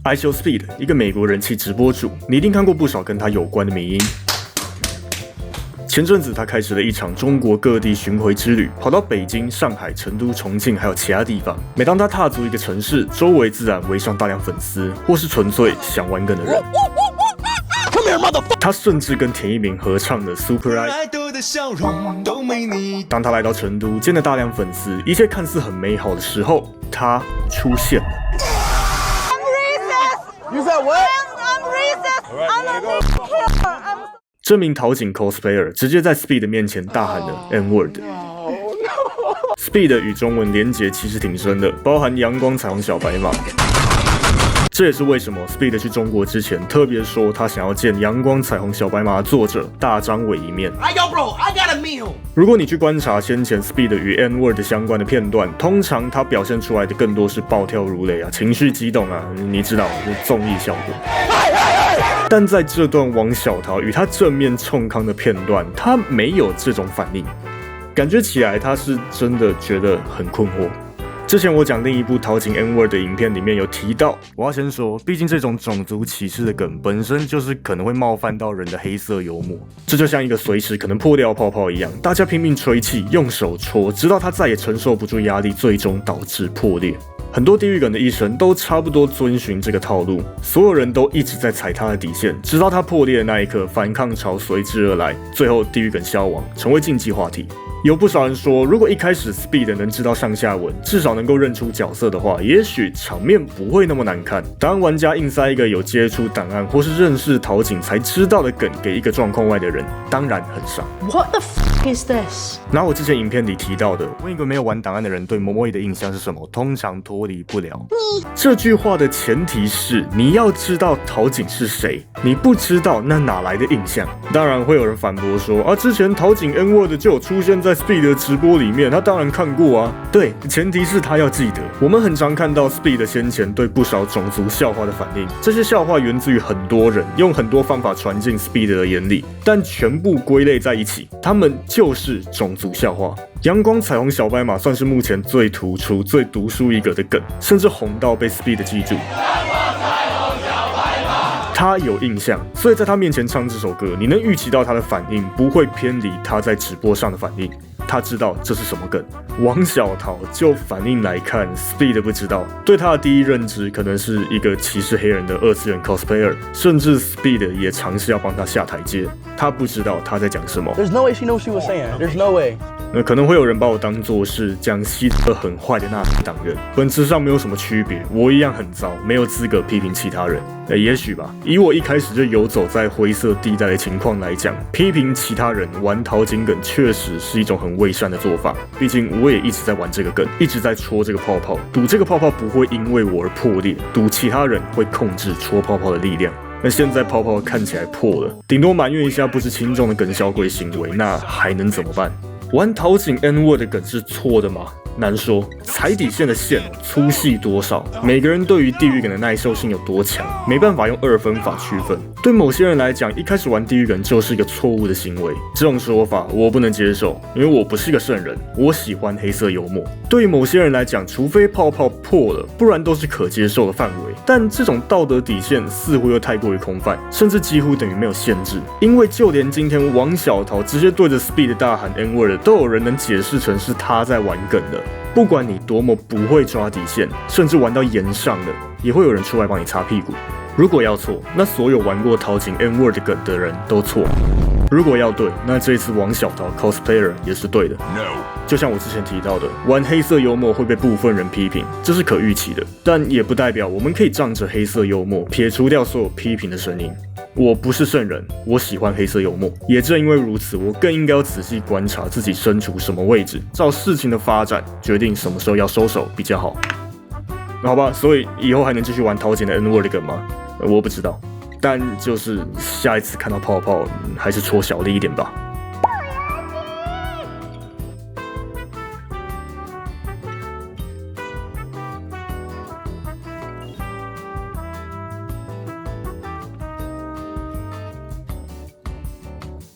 I Show Speed， 一个美国人气直播主，你一定看过不少跟他有关的迷因。前阵子他开始了一场中国各地巡回之旅，跑到北京、上海、成都、重庆，还有其他地方。每当他踏足一个城市，周围自然围上大量粉丝，或是纯粹想玩梗的人。他甚至跟田一鸣合唱的 Super I。当他来到成都，见了大量粉丝，一切看似很美好的时候，他出现了。这名桃警 cosplayer 直接在 Speed 面前大喊了 N-word。Speed 与中文连结其实挺深的，包含阳光、彩虹、小白马。这也是为什么 Speed 去中国之前特别说他想要见阳光、彩虹、小白马的作者大张伟一面。如果你去观察先前 Speed 与 N-word 相关的片段，通常他表现出来的更多是暴跳如雷啊，情绪激动啊，你知道，综艺效果。但在这段王小桃与他正面冲康的片段，他没有这种反应，感觉起来他是真的觉得很困惑。之前我讲另一部桃警 N-word 的影片里面有提到，我要先说，毕竟这种种族歧视的梗本身就是可能会冒犯到人的黑色幽默，这就像一个随时可能破掉的泡泡一样，大家拼命吹气，用手戳，直到它再也承受不住压力，最终导致破裂。很多地狱梗的一生都差不多遵循这个套路，所有人都一直在踩他的底线，直到他破裂的那一刻，反抗潮随之而来，最后地狱梗消亡，成为禁忌话题。有不少人说，如果一开始 Speed 能知道上下文，至少能够认出角色的话，也许场面不会那么难看。当玩家硬塞一个有接触档案或是认识桃警才知道的梗给一个状况外的人，当然很傻。What the f is this？ 拿我之前影片里提到的，问一个没有玩档案的人对Momoe的印象是什么，通常脱离不了这句话的前提是你要知道桃警是谁，你不知道那哪来的印象？当然会有人反驳说啊，之前桃警 N-word 就有出现在Speed 的直播里面，他当然看过啊。对，前提是他要记得。我们很常看到 Speed 先前对不少种族笑话的反应，这些笑话源自于很多人用很多方法传进 Speed 的眼里，但全部归类在一起，他们就是种族笑话。阳光、彩虹、小白马算是目前最突出、最独树一格的梗，甚至红到被 Speed 记住。他有印象，所以在他面前唱这首歌，你能预期到他的反应不会偏离他在直播上的反应。他知道这是什么梗。王小桃就反应来看 ，Speed 不知道，对他的第一认知可能是一个歧视黑人的二次元 cosplayer， 甚至 Speed 也尝试要帮他下台阶。他不知道他在讲什么。 There's no way she knows what she was saying. There's no way. 可能会有人把我当作是讲希特勒很坏的纳粹党人，本质上没有什么区别，我一样很糟，没有资格批评其他人。也许吧，以我一开始就游走在灰色地带的情况来讲，批评其他人玩桃警梗确实是一种很伪善的做法。毕竟我也一直在玩这个梗，一直在戳这个泡泡，赌这个泡泡不会因为我而破裂，赌其他人会控制戳泡泡的力量。那现在泡泡看起来破了，顶多埋怨一下不知轻重的梗小鬼行为，那还能怎么办？玩桃警 N-word 的梗是错的吗？难说，踩底线的线粗细多少，每个人对于地狱梗的耐受性有多强，没办法用二分法区分。对某些人来讲，一开始玩地狱梗就是一个错误的行为，这种说法我不能接受，因为我不是个圣人，我喜欢黑色幽默。对于某些人来讲，除非泡泡破了，不然都是可接受的范围。但这种道德底线似乎又太过于空泛，甚至几乎等于没有限制。因为就连今天王小桃直接对着 Speed 大喊 N-word， 都有人能解释成是他在玩梗的。不管你多么不会抓底线，甚至玩到炎上的，也会有人出来帮你擦屁股。如果要错，那所有玩过桃警 N-word 梗的人都错。如果要对，那这次王小桃 cosplayer 也是对的。就像我之前提到的，玩黑色幽默会被部分人批评，这是可预期的，但也不代表我们可以仗着黑色幽默撇除掉所有批评的声音。我不是圣人，我喜欢黑色幽默，也正因为如此，我更应该要仔细观察自己身处什么位置，照事情的发展决定什么时候要收手比较好。好吧，所以以后还能继续玩桃警的 N-word 梗吗？我不知道，但就是下一次看到泡泡，还是戳小力一点吧。